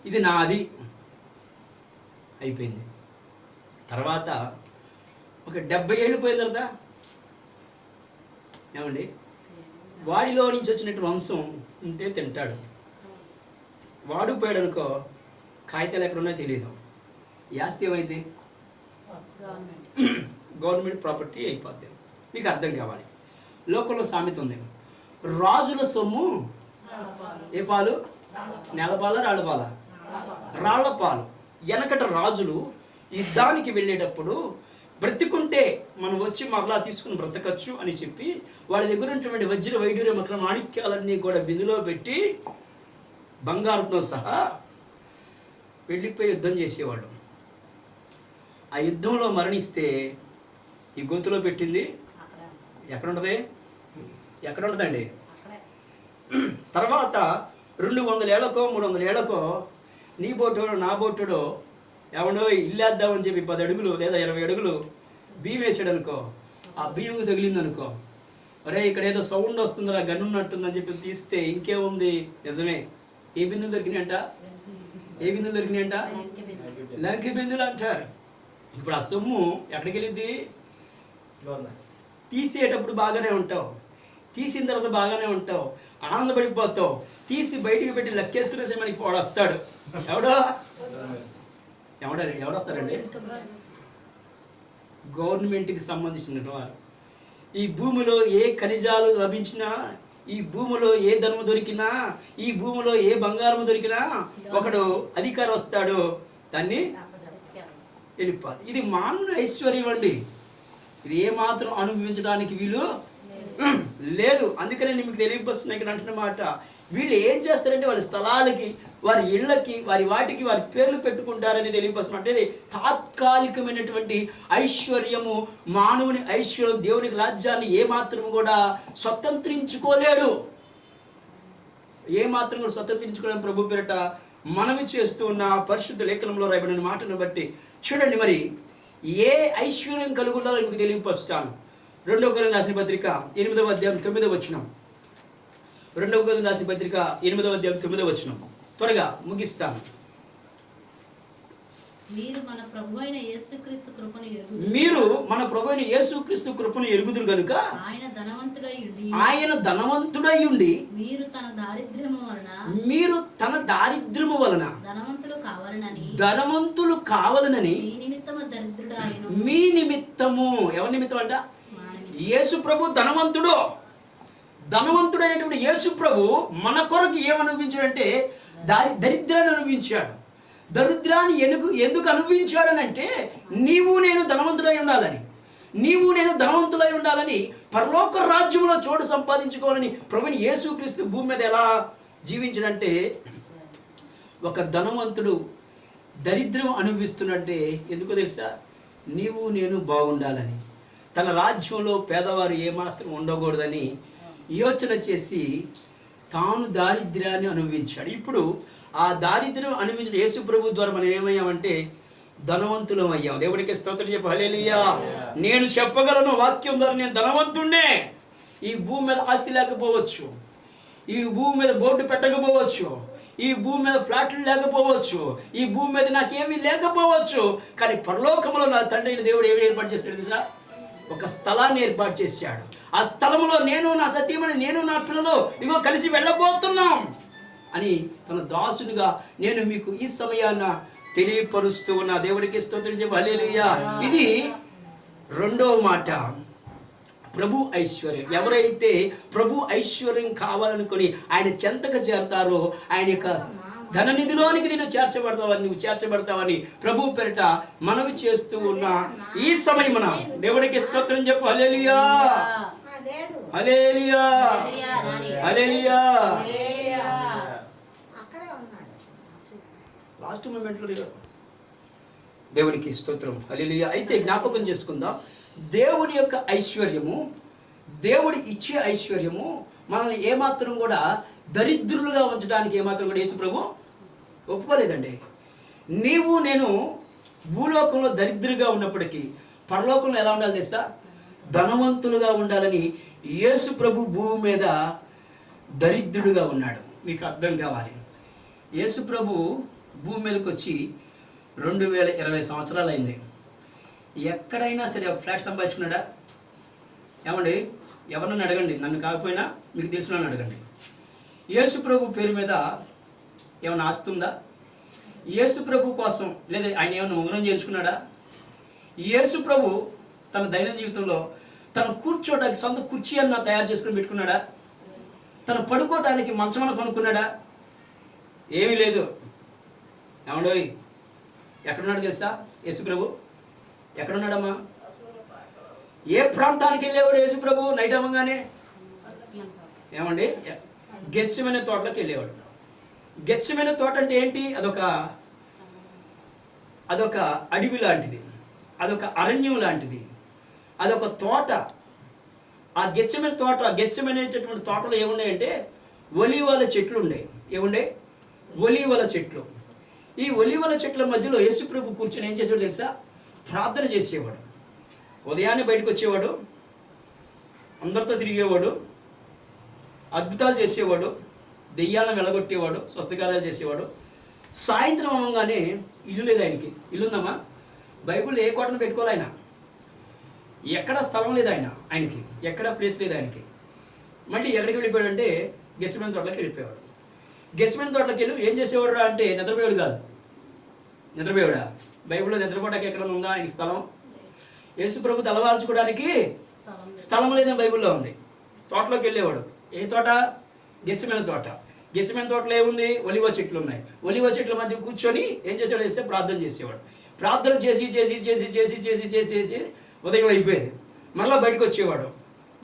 ఇది నాది అయిపోయింది. తర్వాత ఒక 70 ఏళ్ళు పోయిన తర్వాత ఏమండి, వాడిలో నుంచి వచ్చినట్టు వంశం ఉంటే తింటాడు. వాడు పోయాడు అనుకో, కాగితాలు ఎక్కడ ఉన్నాయో తెలియదు. ఈ ఆస్తి ఏమైంది? గవర్నమెంట్ ప్రాపర్టీ అయిపోద్ది. మీకు అర్థం కావాలి. లోకంలో సామెత ఉంది, రాజుల సొమ్ము ఏ పాలు? నేలపాల రాళ్ళపాల? రాళ్లపాలు. వెనకట రాజులు యుద్ధానికి వెళ్ళేటప్పుడు బ్రతికుంటే మనం వచ్చి మరలా తీసుకుని బ్రతకచ్చు అని చెప్పి వాళ్ళ దగ్గర ఉన్నటువంటి వజ్ర వైడూర్య మకర మాణిక్యాలన్నీ కూడా బిందులో పెట్టి బంగారంతో సహా వెళ్ళిపోయి యుద్ధం చేసేవాళ్ళు. ఆ యుద్ధంలో మరణిస్తే ఈ గోతులో పెట్టింది ఎక్కడ ఉంటుందండి? తర్వాత 200 ఏళ్ళకో 300 ఏళ్ళకో నీ బోటుడో నా బోటుడో ఎవడో ఇల్లేద్దామని చెప్పి 10 అడుగులు లేదా 20 అడుగులు బియ్యం వేసాడు అనుకో, ఆ బియ్యం తగిలింది అనుకో, అరే ఇక్కడ ఏదో సౌండ్ వస్తుందిరా, గన్ను ఉన్నట్టుందని చెప్పి తీస్తే ఇంకేముంది? నిజమే. ఏ బిందులు దొరికినాయంట? లంకి బిందులు అంటారు. ఇప్పుడు ఆ సొమ్ము ఎక్కడికి వెళ్ళింది? తీసేటప్పుడు బాగానే ఉంటావు, తీసిన తర్వాత బాగానే ఉంటావు, ఆనందపడిపోతావు. తీసి బయటికి పెట్టి లెక్కేసుకునే సమయానికి వాడు వస్తాడు. ఎవడొస్తారండి? గవర్నమెంట్కి సంబంధించిన వారు. ఈ భూమిలో ఏ ఖనిజాలు లభించినా, ఈ భూమిలో ఏ ధనము దొరికినా, ఈ భూమిలో ఏ బంగారం దొరికినా ఒకడు అధికారం వస్తాడు, దాన్ని వెళ్ళిపోవాలి. ఇది మానవుని ఐశ్వర్యం అండి. ఇది ఏమాత్రం అనుభవించడానికి వీలు లేదు. అందుకనే మీకు తెలియపరుస్తున్నా ఇక్కడ అంటున్నమాట. వీళ్ళు ఏం చేస్తారంటే వాళ్ళ స్థలాలకి, వారి ఇళ్ళకి, వాటికి వారి పేర్లు పెట్టుకుంటారని తెలియపరుస్తున్నట్టు. ఇది తాత్కాలికమైనటువంటి ఐశ్వర్యము. మానవుని ఐశ్వర్యం దేవునికి రాజ్యాన్ని ఏమాత్రం కూడా స్వతంత్రించుకోలేడు. ఏమాత్రం కూడా స్వతంత్రించుకోలేని ప్రభు పేరిట మనవి చేస్తూ ఉన్న పరిశుద్ధ లేఖనంలో రాయబడిన మాటను బట్టి చూడండి. మరి ఏ ఐశ్వర్యం కలుగుండాలో మీకు తెలియపరుస్తాను. 2వ కొరింథీయులకు రాసిన పత్రిక 8వ అధ్యాయం 9వ వచనం. 2వ కొరింథీయులకు రాసిన పత్రిక 8వ అధ్యాయం 9వ వచనం. త్వరగా ముగిస్తాను. మీరు మన ప్రభువైన యేసుక్రీస్తు కృపను ఎరుగుదురు గనుక ఆయన ధనవంతుడై ఉండి మీరు తన దారిద్ర్యము వలన ధనవంతులు కావాలనని మీ నిమిత్తము ఎవరి నిమిత్తం అంట? యేసు ప్రభు ధనవంతుడైనటువంటి యేసు ప్రభు మన కొరకు ఏమనుభవించాడంటే దరిద్రాన్ని అనుభవించాడు. దరిద్రాన్ని ఎందుకు అనుభవించాడనంటే నీవు నేను ధనవంతుడై ఉండాలని, పరలోక రాజ్యంలో చోటు సంపాదించుకోవాలని ప్రభుని యేసుక్రీస్తు భూమి మీద ఎలా జీవించాడంటే, ఒక ధనవంతుడు దరిద్రం అనుభవిస్తున్నట్టే ఎందుకో తెలుసా? నీవు నేను బాగుండాలని, తన రాజ్యంలో పేదవారు ఏమాత్రం ఉండకూడదని యోచన చేసి తాను దారిద్ర్యాన్ని అనుభవించాడు. ఇప్పుడు ఆ దారిద్ర్యం అనుభవించిన యేసు ప్రభు ద్వారా మనం ఏమయ్యామంటే ధనవంతులం అయ్యాం. దేవుడికి స్తోత్రం చెప్పు. హల్లెలూయా. నేను చెప్పగలను వాక్యం ద్వారా, నేను ధనవంతుణ్ణే. ఈ భూమి మీద ఆస్తి లేకపోవచ్చు, ఈ భూమి మీద బోర్డు పెట్టకపోవచ్చు, ఈ భూమి మీద ఫ్లాట్లు లేకపోవచ్చు, ఈ భూమి మీద నాకేమీ లేకపోవచ్చు, కానీ పరలోకంలో నా తండ్రి దేవుడు ఏమి ఏర్పాటు చేశాడు తెలుసా? ఒక స్థలాన్ని ఏర్పాటు చేశాడు. ఆ స్థలంలో నేను, నా సతీమణి, నేను, నా పిల్లలు ఇగో కలిసి వెళ్ళబోతున్నాం అని తన దాసునిగా నేను మీకు ఈ సమయాన్న తెలియపరుస్తూ ఉన్న దేవుడికి స్తోత్రం చెప్పు. హల్లెలూయా. ఇది రెండవ మాట, ప్రభు ఐశ్వర్యం. ఎవరైతే ప్రభు ఐశ్వర్యం కావాలనుకొని ఆయన చెంతకు చేరతారో ఆయన యొక్క ధననిధిలోనికి నువ్వు చేర్చబడతావని ప్రభు పేరిట మనవి చేస్తూ ఉన్న ఈ సమయమున దేవుడికి స్తోత్రం చెప్పు. హల్లెలూయా, హల్లెలూయా, హల్లెలూయా. లాస్ట్ మూమెంట్లో దేవునికి స్తోత్రం. హల్లెలూయా. అయితే జ్ఞాపకం చేసుకుందాం, దేవుని యొక్క ఐశ్వర్యము, దేవుడి ఇచ్చే ఐశ్వర్యము మనల్ని ఏమాత్రం కూడా దరిద్రులుగా ఉంచడానికి ఏమాత్రం కూడా యేసు ప్రభు ఒప్పుకోలేదండి. నీవు నేను భూలోకంలో దరిద్రులుగా ఉన్నప్పటికీ పరలోకంలో ఎలా ఉండాలి తెలుసా? ధనవంతులుగా ఉండాలని యేసు ప్రభు భూమి మీద దరిద్రుడుగా ఉన్నాడు. మీకు అర్థం కావాలి. యేసు ప్రభు భూమి మీదకి వచ్చి 2020 సంవత్సరాలు అయింది. ఎక్కడైనా సరే ఒక ఫ్లాట్ సంపాదించుకున్నాడా? ఏమండి, ఎవరినైనా అడగండి, నన్ను కాకపోయినా మీకు తెలిసిన అడగండి. యేసు ప్రభు పేరు మీద ఏమైనా ఆస్తుందా? యేసు ప్రభు కోసం లేదా ఆయన ఏమైనా ఉంగరం చేయించుకున్నాడా? యేసు ప్రభు తన దైనందిన జీవితంలో తను కూర్చోడానికి సొంత కుర్చీ అన్న తయారు చేసుకుని పెట్టుకున్నాడా? తను పడుకోవటానికి మంచమన్న కొనుక్కున్నాడా? ఏమీ లేదు. ఏమండోయ్, ఎక్కడున్నాడు తెలుసా యేసు ప్రభు? ఎక్కడున్నాడమ్మా? ఏ ప్రాంతానికి వెళ్ళేవాడు యేసు ప్రభు? నైట్ అవ్వగానే ఏమండి గెత్సెమనే తోటలోకి వెళ్ళేవాడు. గెత్సెమనే తోట అంటే ఏంటి? అదొక అడవి లాంటిది, అదొక అరణ్యం లాంటిది, అదొక తోట. ఆ గెత్సెమనే తోట, గెత్సెమనేటటువంటి తోటలో ఏమున్నాయంటే ఒలీవల చెట్లు ఉన్నాయి. ఏముండే? ఒలీవల చెట్లు. ఈ ఒలీవల చెట్ల మధ్యలో యేసు ప్రభు కూర్చొని ఏం చేసేవాడు తెలుసా? ప్రార్థన చేసేవాడు. ఉదయాన్నే బయటకు వచ్చేవాడు, అందరితో తిరిగేవాడు, అద్భుతాలు చేసేవాడు, దెయ్యాలను వెలగొట్టేవాడు, స్వస్థకార్యాలు చేసేవాడు. సాయంత్రం అవ్వగానే ఇల్లు లేదు ఆయనకి. ఇల్లుందమ్మా? బైబిల్ ఏ కోటను పెట్టుకోవాలి ఆయన. ఎక్కడ స్థలం లేదు ఆయనకి, ఎక్కడ ప్లేస్ లేదు ఆయనకి. మళ్ళీ ఎక్కడికి వెళ్ళిపోయాడు అంటే గెత్సెమనే తోటలోకి వెళ్ళిపోయాడు. గెత్సెమనే తోటలోకి వెళ్ళి ఏం చేసేవాడు అంటే నిద్రపోయాడు కాదు. నిద్రపోయాడా? బైబిల్లో నిద్రపోవడానికి ఎక్కడ ఉందా ఆయనకి స్థలం? యేసు ప్రభు తలవాల్చుకోవడానికి స్థలం లేదని బైబిల్లో ఉంది. తోటలోకి వెళ్ళేవాడు. ఏ తోట? గెత్సెమనే తోట. గెత్సెమనే తోటలో ఏముంది? ఒలివ చెట్లు ఉన్నాయి. ఒలివ చెట్ల మధ్య కూర్చొని ఏం చేసేవాడు? వేస్తే ప్రార్థన చేసేవాడు. ప్రార్థన చేసి చేసి చేసి చేసి చేసి చేసి చేసి ఉదయం అయిపోయేది. మళ్ళీ బయటకు వచ్చేవాడు,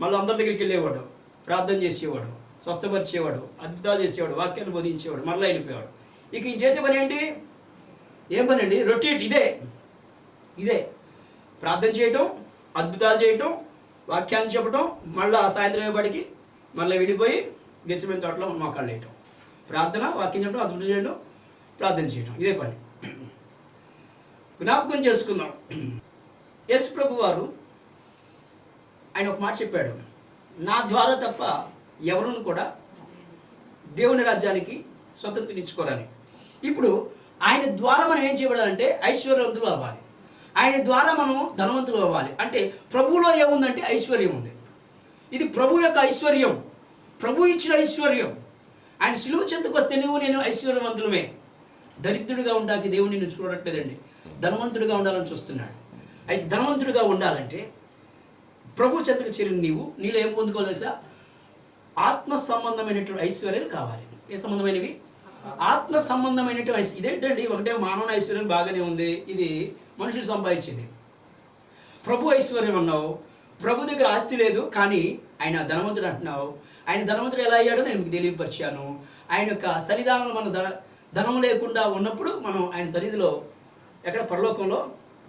మళ్ళీ అందరి దగ్గరికి వెళ్ళేవాడు, ప్రార్థన చేసేవాడు, స్వస్థపరిచేవాడు, అద్భుతాలు చేసేవాడు, వాక్యాన్ని బోధించేవాడు, మళ్ళీ వెళ్ళిపోయేవాడు. ఇక ఈ చేసే పని ఏంటి? ఏం పని అండి? రొటీన్ ఇదే ప్రార్థన చేయటం, అద్భుతాలు చేయటం, వాక్యాన్ని చెప్పటం, మళ్ళీ సాయంత్రం అయ్యేపడికి మళ్ళీ విడిపోయి గెత్సెమనే తోటలో మోకాళ్ళు వేయటం, ప్రార్థన, వాక్యం చెప్పడం, అద్భుతం చేయడం, ప్రార్థన చేయటం, ఇదే పని. జ్ఞాపకం చేసుకుందాం. యేసు ప్రభు వారు ఆయన ఒక మాట చెప్పాడు, నా ద్వారా తప్ప ఎవరును కూడా దేవుని రాజ్యానికి స్వతంత్రించుకోరని. ఇప్పుడు ఆయన ద్వారా మనం ఏం చేయబడాలంటే ఐశ్వర్యవంతులు అవ్వాలి. ఆయన ద్వారా మనం ధనవంతులు అవ్వాలి. అంటే ప్రభువులో ఏముందంటే ఐశ్వర్యం ఉంది. ఇది ప్రభు యొక్క ఐశ్వర్యం, ప్రభు ఇచ్చిన ఐశ్వర్యం. ఆయన సిలువ చెంతకు వస్తే నువ్వు నేను ఐశ్వర్యవంతులమే. దరిద్రుడిగా ఉండడానికి దేవుడు నిన్ను చూడట్లేదండి, ధనవంతుడిగా ఉండాలని చూస్తున్నాడు. అయితే ధనవంతుడిగా ఉండాలంటే ప్రభు చెంతకు చేరిన నీలో ఏం పొందుకోవాలి తెలుసా? ఆత్మ సంబంధమైనటువంటి ఐశ్వర్యాలు కావాలి. ఏ సంబంధమైనవి? ఆత్మ సంబంధమైనటువంటి ఇదేంటండి, ఒకటే మానవ ఐశ్వర్యం బాగానే ఉంది, ఇది మనుషులు సంపాదించేది. ప్రభు ఐశ్వర్యం అన్నావు, ప్రభు దగ్గర ఆస్తి లేదు కానీ ఆయన ధనవంతుడు అంటున్నావు. ఆయన ధనవంతుడు ఎలా అయ్యాడో నేను మీకు తెలియపరిచాను. ఆయన యొక్క సన్నిధానంలో మన ధనం లేకుండా ఉన్నప్పుడు మనం ఆయన సన్నిధిలో ఎక్కడ పరలోకంలో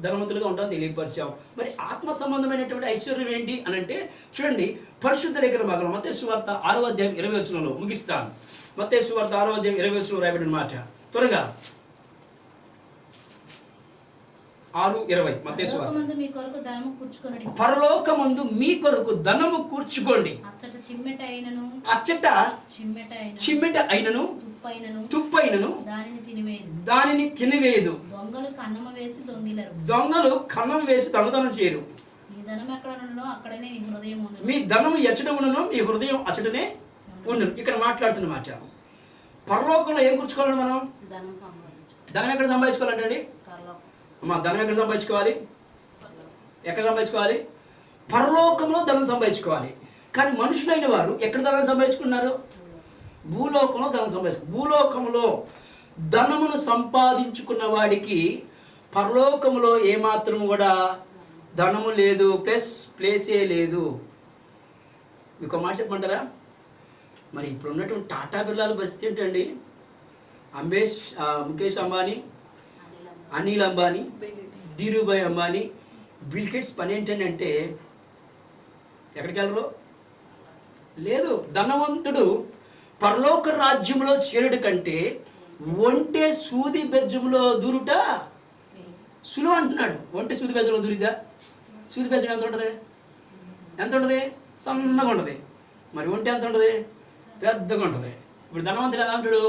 ధనవంతులుగా ఉంటామని తెలియపరిచాం. మరి ఆత్మ సంబంధమైనటువంటి ఐశ్వర్యం ఏంటి అని అంటే చూడండి, పరిశుద్ధ లేఖన భాగంలో మత్తయి సువార్త 6వ అధ్యాయం 20వ వచనంలో ముగిస్తాను. మత్తయి సువార్త 6వ అధ్యాయం 20వ వచనంలో రాయబడిన మాట త్వరగా 6:20 మత్తయి సువార్త. పరలోకమందు మీ కొరకు ధనము కూర్చుకోండి, అచ్చట చిమ్మెట అయినను తుప్పైనను దానిని తినివేయదు, దొంగలు కన్నం వేసి దొంగతనం చేయరు. మీ ధనము ఎచ్చట ఉండును, మీ హృదయం అచ్చటనే ఉండును. ఇక్కడ మాట్లాడుతున్న మాట, పరలోకంలో ఏం కూర్చుకోవాలండి మనం? ధనం ఎక్కడ సంపాదించుకోవాలంటే అమ్మా, ధనం ఎక్కడ సంపాదించుకోవాలి? ఎక్కడ సంపాదించుకోవాలి? పరలోకంలో ధనం సంపాదించుకోవాలి. కానీ మనుషులైన వారు ఎక్కడ ధనం సంపాదించుకున్నారు? భూలోకంలో ధనం సంపాదించుకున్నారు. భూలోకంలో ధనమును సంపాదించుకున్న వాడికి పరలోకంలో ఏమాత్రం కూడా ధనము లేదు, ప్లేసే లేదు. మీకు మాట చెప్పమంటారా? మరి ఇప్పుడు ఉన్నటువంటి టాటా బిర్లాల పరిస్థితి ఏంటండి? ముఖేష్ అంబానీ, అనిల్ అంబానీ, ధీరుభాయ్ అంబానీ, బిల్ గేట్స్ పని ఏంటంటే ఎక్కడికి వెళ్ళరు? లేదు. ధనవంతుడు పరలోక రాజ్యంలో చేరుడు కంటే ఒంటె సూది బెజ్జంలో దూరుట సులువు అంటున్నాడు. ఒంటె సూది బెజ్జంలో దూరిద్దా? సూది బెజ్జం ఎంత ఉంటుంది? ఎంత ఉంటుంది? సన్నగా ఉంటుంది. మరి ఒంటె ఎంత ఉంటుంది? పెద్దగా ఉంటుంది. ఇప్పుడు ధనవంతుడు ఎలా అంటాడు?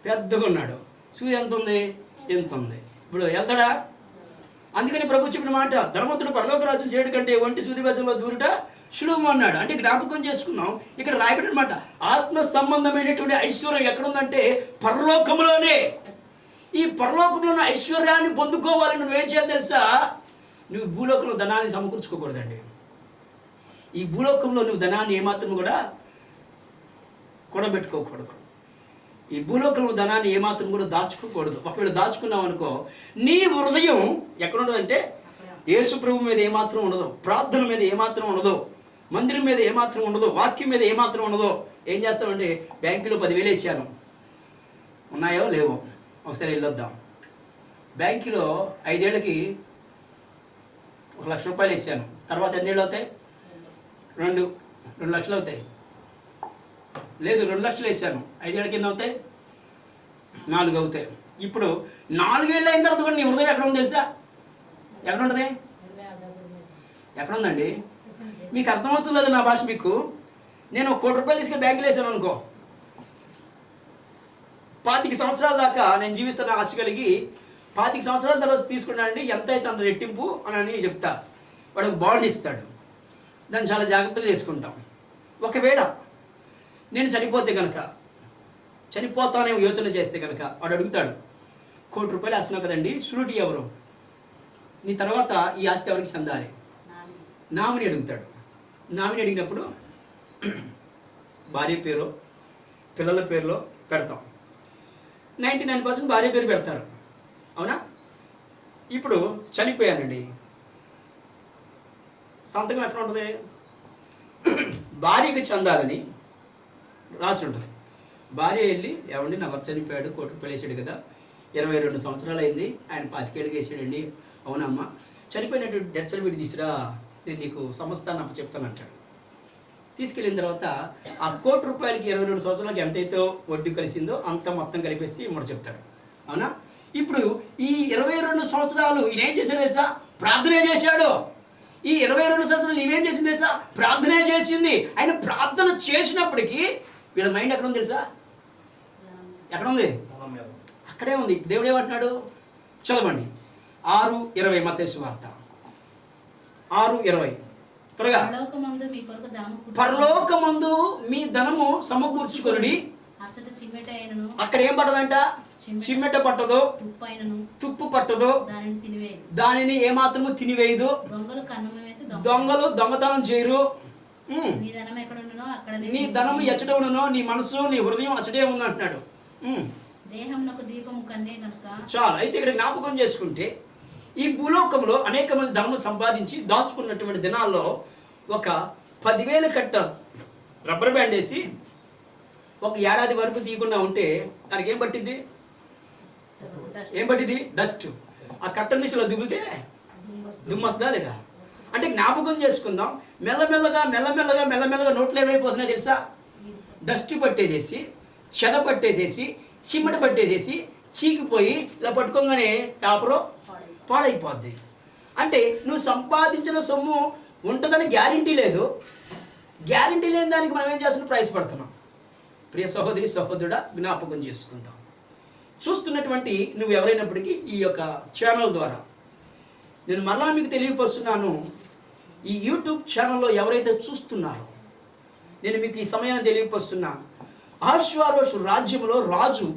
పెద్దగా ఉన్నాడు. సూది ఎంత ఉంది? ఎంత ఉంది. ఇప్పుడు వెళ్తాడా? అందుకని ప్రభు చెప్పిన మాట, ధనవంతుడు పరలోక రాజ్యం చేయడం కంటే ఒంటి సూది బెజ్జంలో దూరుట సులువు అన్నాడు. అంటే జ్ఞాపకం చేసుకున్నాం. ఇక్కడ రాయబడిన మాట, ఆత్మ సంబంధమైనటువంటి ఐశ్వర్యం ఎక్కడుందంటే పరలోకంలోనే. ఈ పరలోకంలో ఉన్న ఐశ్వర్యాన్ని పొందుకోవాలని నువ్వేం చేయాలి తెలుసా? నువ్వు భూలోకంలో ధనాన్ని సమకూర్చుకోకూడదండి. ఈ భూలోకంలో నువ్వు ధనాన్ని ఏమాత్రం కూడా కూడబెట్టుకోకూడదు. ఈ భూలోకంలో ధనాన్ని ఏమాత్రం కూడా దాచుకోకూడదు. ఒకవేళ దాచుకున్నావు అనుకో, నీ హృదయం ఎక్కడ ఉండదంటే యేసు ప్రభు మీద ఏమాత్రం ఉండదు, ప్రార్థన మీద ఏమాత్రం ఉండదు, మందిరం మీద ఏమాత్రం ఉండదు, వాక్యం మీద ఏమాత్రం ఉండదు. ఏం చేస్తామంటే బ్యాంకులో 10,000 వేసాను, ఉన్నాయో లేవో ఒకసారి వెళ్ళొద్దాం. బ్యాంకులో 5 ఏళ్ళకి 1 లక్ష రూపాయలు వేసాను, తర్వాత ఎన్ని ఏళ్ళు అవుతాయి? 2 లక్షలు అవుతాయి. లేదు, 2 లక్షలు వేసాను, 5 ఏళ్ళకి ఎన్ని అవుతాయి? 4 అవుతాయి. ఇప్పుడు 4 ఏళ్ళు అయిన తర్వాత కూడా నీ హృదయం ఎక్కడ ఉంది తెలుసా? ఎక్కడ ఉంటుంది? ఎక్కడ ఉందండి? మీకు అర్థమవుతులేదు నా భాష మీకు? నేను 1 కోటి రూపాయలు తీసుకెళ్ళి బ్యాంకులో వేసాను అనుకో, 25 సంవత్సరాల దాకా నేను జీవిస్తున్న ఆశ కలిగి 25 సంవత్సరాల తర్వాత తీసుకున్నానండి, ఎంత అయితే అంత రెట్టింపు అని చెప్తా. వాడు ఒక బాండ్ ఇస్తాడు, దాన్ని చాలా జాగ్రత్తగా చేసుకుంటాం. ఒకవేళ నేను చనిపోతే కనుక, చనిపోతానే యోచన చేస్తే కనుక వాడు అడుగుతాడు, 1 కోటి రూపాయలు వేస్తున్నావు కదండి, షూరిటీ ఎవరు? నీ తర్వాత ఈ ఆస్తి ఎవరికి చెందాలి? నామిని అడుగుతాడు. నామిని అడిగినప్పుడు భార్య పేరు, పిల్లల పేరులో పెడతాం. 99% భార్య పేరు పెడతారు, అవునా? ఇప్పుడు చనిపోయానండి, సంతకం ఎక్కడ ఉంటుంది? భార్యకి చెందాలని రాసి ఉంటుంది. భార్య వెళ్ళి, ఏమండి నా భర్త చనిపోయాడు, 1 కోటి రూపాయలు వేసాడు కదా, 22 సంవత్సరాలు అయింది, ఆయన 25 ఏళ్ళకి వేసాడండి. అవునమ్మా, చనిపోయినటువంటి డెత్ సర్టిఫికేట్ తీసురా, నేను నీకు సమస్తాన్ని అప్ప చెప్తానంటాడు. తీసుకెళ్ళిన తర్వాత ఆ 1 కోటి రూపాయలకి 22 సంవత్సరాలకి ఎంతైతే వడ్డీ కలిసిందో అంత మొత్తం కలిపేసి ఇమ్మడు చెప్తాడు, అవునా? ఇప్పుడు ఈ 22 సంవత్సరాలు ఈయన ఏం చేశాడు తెలుసా? ప్రార్థనే చేశాడు. ఈ 22 సంవత్సరాలు ఇవేం చేసింది తెలుసా? ప్రార్థనే చేసింది. ఆయన ప్రార్థన చేసినప్పటికీ వీళ్ళ మైండ్ ఎక్కడ ఉంది తెలుసా? ఎక్కడ ఉంది? అక్కడే ఉంది. దేవుడు ఏమంటున్నాడు? చదవండి 6:20 మత్తయి సువార్త 6:20 త్వరగా. పరలోకమందు మీ కొరకు ధనము పరలోకమందు మీ ధనము సమకూర్చుకొనుడి. అచ్చట చిమ్మెట అయినను అక్కడ ఏం పట్టదంట? చిమ్మెట పట్టదు, తుప్పు అయినను తుప్పు పట్టదు, దానిని తినివేయదు. దానిని ఏమాత్రము తినివేయదు. దొంగలు కన్నము వేసి దొంగలు దొంగతనం చేయరు. నీ ధనం ఎక్కడ ఉండునో అక్కడనే నీ ధనము ఎచ్చట ఉండునో నీ మనసు నీ హృదయం అచ్చటే ఉంది అంటున్నాడు. దేహమునకు దీపము కన్నే గనుక. చాలు. అయితే ఇక్కడ జ్ఞాపకం చేసుకుంటే ఈ భూలోకంలో అనేక మంది ధనము సంపాదించి దాచుకున్నటువంటి దినాల్లో ఒక 10,000 కట్ట రబ్బర్ బ్యాండ్ వేసి ఒక ఏడాది వరకు తీయకుండా ఉంటే దానికి ఏం పట్టింది? ఏం పట్టింది? డస్ట్. ఆ కట్టను తీసి ఇలా దుబ్బితే దుమ్మొస్తుందా లేదా? అంటే జ్ఞాపకం చేసుకుందాం. మెల్లమెల్లగా నోట్లు ఏమైపోతున్నాయి తెలుసా? డస్ట్ పట్టేసేసి, చెద పట్టేసేసి, చిమ్మట పట్టేసేసి, చీకిపోయి ఇలా పట్టుకోగానే పేపరు పాడైపోద్ది. అంటే నువ్వు సంపాదించిన సొమ్ము ఉంటుందని గ్యారంటీ లేదు. గ్యారంటీ లేని దానికి మనం ఏం చేస్తున్నాం? ప్రైస్ పడుతున్నాం. ప్రియ సహోదరి సహోదరుడా, జ్ఞాపకం చేసుకుందాం. చూస్తున్నటువంటి నువ్వు ఎవరైనప్పటికీ ఈ యొక్క ఛానల్ ద్వారా నేను మరలా మీకు తెలియపరుస్తున్నాను. ఈ యూట్యూబ్ ఛానల్లో ఎవరైతే చూస్తున్నారో నేను మీకు ఈ సమయాన్ని తెలియపరుస్తున్నా. అహష్వేరోషు రాజ్యంలో రాజు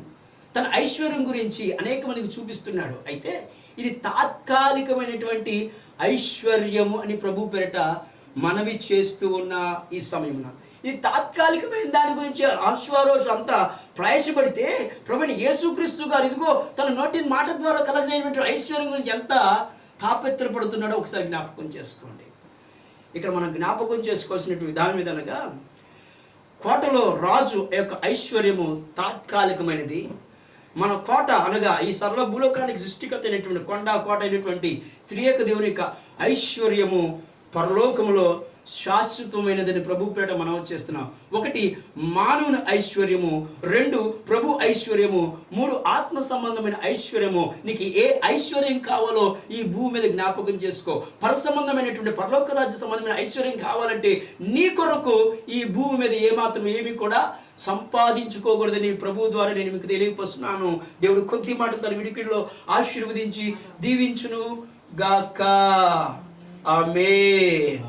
తన ఐశ్వర్యం గురించి అనేక మందికి చూపిస్తున్నాడు. అయితే ఇది తాత్కాలికమైనటువంటి ఐశ్వర్యము అని ప్రభు పేరిట మనవి చేస్తూ ఉన్న ఈ సమయమున ఇది తాత్కాలికమైన దాని గురించి అహష్వేరోషు అంతా ప్రయాసపడితే ప్రభువైన యేసుక్రీస్తు గారు ఇదిగో తన నోటి మాట ద్వారా కలగజేయటువంటి ఐశ్వర్యం గురించి ఎంత తాపత్రపడుతున్నాడో ఒకసారి జ్ఞాపకం చేసుకోండి. ఇక్కడ మనం జ్ఞాపకం చేసుకోవాల్సిన విధానం ఏదనగా, కోటలో రాజు యొక్క ఐశ్వర్యము తాత్కాలికమైనది. మన కోట అనగా ఈ సర్వ భూలోకానికి సృష్టికర్త అయినటువంటి కొండ కోట అయినటువంటి త్రియేక దేవుని యొక్క ఐశ్వర్యము పరలోకములో శాశ్వతమైనదని ప్రభు పేట మనం చేస్తున్నాం. 1 మానవుని ఐశ్వర్యము, 2 ప్రభు ఐశ్వర్యము, 3 ఆత్మ సంబంధమైన ఐశ్వర్యము. నీకు ఏ ఐశ్వర్యం కావాలో ఈ భూమి మీద జ్ఞాపకం చేసుకో. పర సంబంధమైనటువంటి పరలోక రాజ్య సంబంధమైన ఐశ్వర్యం కావాలంటే నీ కొరకు ఈ భూమి మీద ఏమాత్రం ఏమీ కూడా సంపాదించుకోకూడదని ప్రభు ద్వారా నేను మీకు తెలియపరుస్తున్నాను. దేవుడు కొద్ది మాట తన విడికిడిలో ఆశీర్వదించి దీవించును గాక. ఆమేన్.